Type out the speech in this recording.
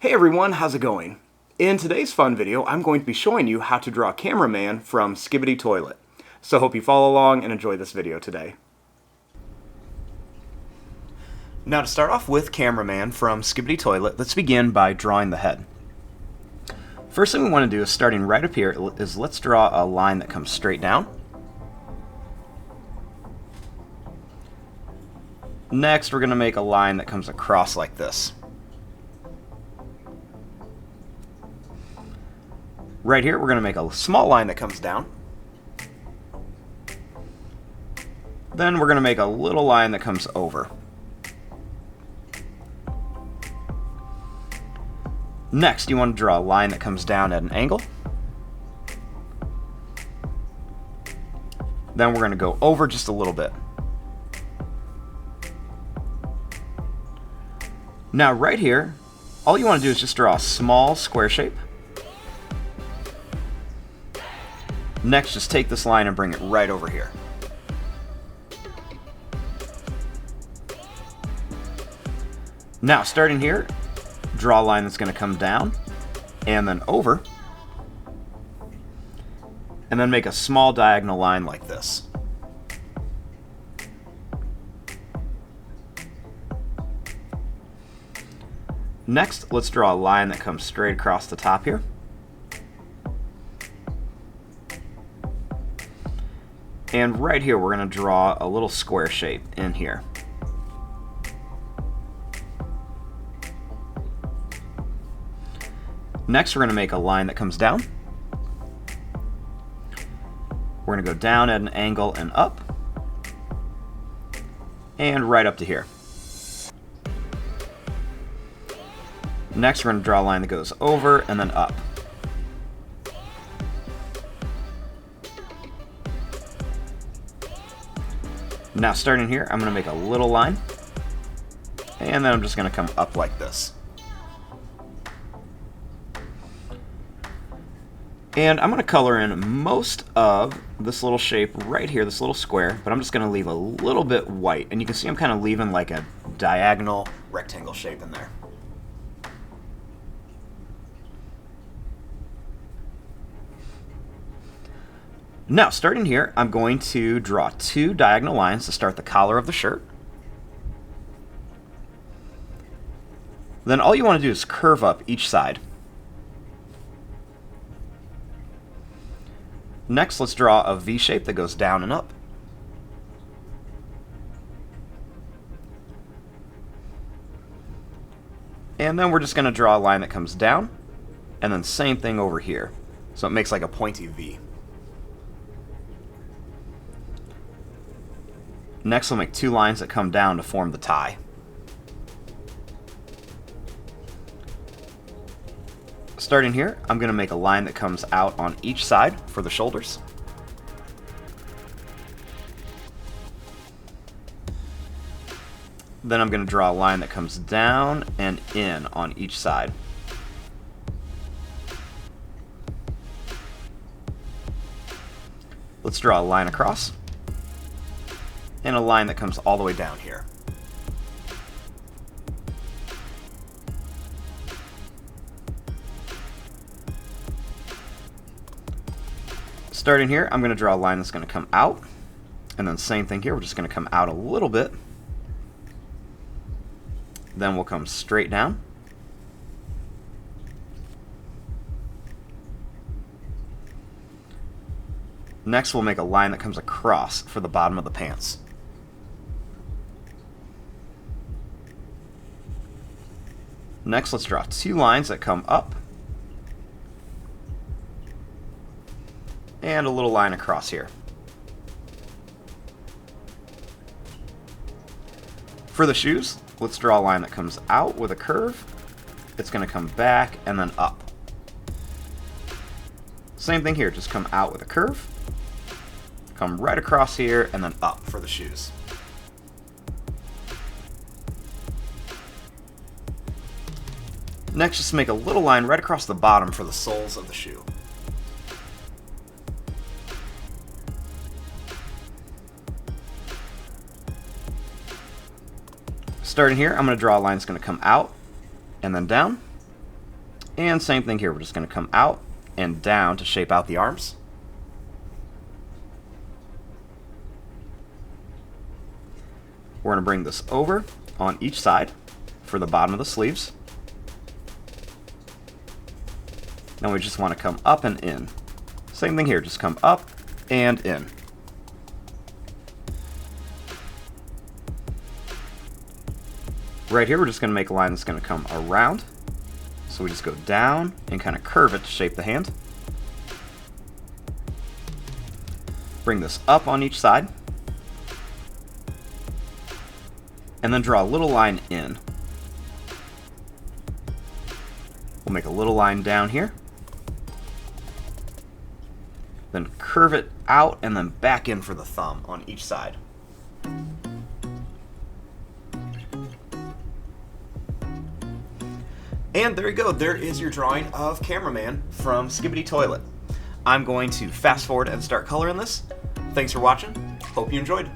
Hey everyone, how's it going? In today's fun video, I'm going to be showing you how to draw a cameraman from Skibidi Toilet. So hope you follow along and enjoy this video today. Now to start off with cameraman from Skibidi Toilet, let's begin by drawing the head. First thing we want to do is starting right up here is let's draw a line that comes straight down. Next we're going to make a line that comes across like this. Right here, we're going to make a small line that comes down. Then we're going to make a little line that comes over. Next, you want to draw a line that comes down at an angle. Then we're going to go over just a little bit. Now, right here, all you want to do is just draw a small square shape. Next, just take this line and bring it right over here. Now, starting here, draw a line that's going to come down and then over, and then make a small diagonal line like this. Next, let's draw a line that comes straight across the top here. And right here, we're going to draw a little square shape in here. Next, we're going to make a line that comes down. We're going to go down at an angle and up. And right up to here. Next, we're going to draw a line that goes over and then up. Now starting here, I'm going to make a little line, and then I'm just going to come up like this. And I'm going to color in most of this little shape right here, this little square, but I'm just going to leave a little bit white. And you can see I'm kind of leaving like a diagonal rectangle shape in there. Now, starting here, I'm going to draw two diagonal lines to start the collar of the shirt. Then all you want to do is curve up each side. Next, let's draw a V shape that goes down and up. And then we're just going to draw a line that comes down, and then same thing over here. So it makes like a pointy V. Next, we'll make two lines that come down to form the tie. Starting here, I'm going to make a line that comes out on each side for the shoulders. Then I'm going to draw a line that comes down and in on each side. Let's draw a line across. And a line that comes all the way down here. Starting here, I'm going to draw a line that's going to come out, and then same thing here, we're just going to come out a little bit. Then we'll come straight down. Next, we'll make a line that comes across for the bottom of the pants. Next, let's draw two lines that come up and a little line across here. For the shoes, let's draw a line that comes out with a curve. It's going to come back and then up. Same thing here, just come out with a curve, come right across here, and then up for the shoes. Next, just make a little line right across the bottom for the soles of the shoe. Starting here, I'm going to draw a line that's going to come out and then down, And same thing here, we're just going to come out and down to shape out the arms. We're going to bring this over on each side for the bottom of the sleeves. Now we just want to come up and in. Same thing here, just come up and in. Right here, we're just going to make a line that's going to come around. So we just go down and kind of curve it to shape the hand. Bring this up on each side. And then draw a little line in. We'll make a little line down here. Then curve it out and then back in for the thumb on each side. And there you go, there is your drawing of Cameraman from Skibidi Toilet. I'm going to fast forward and start coloring this. Thanks for watching, hope you enjoyed.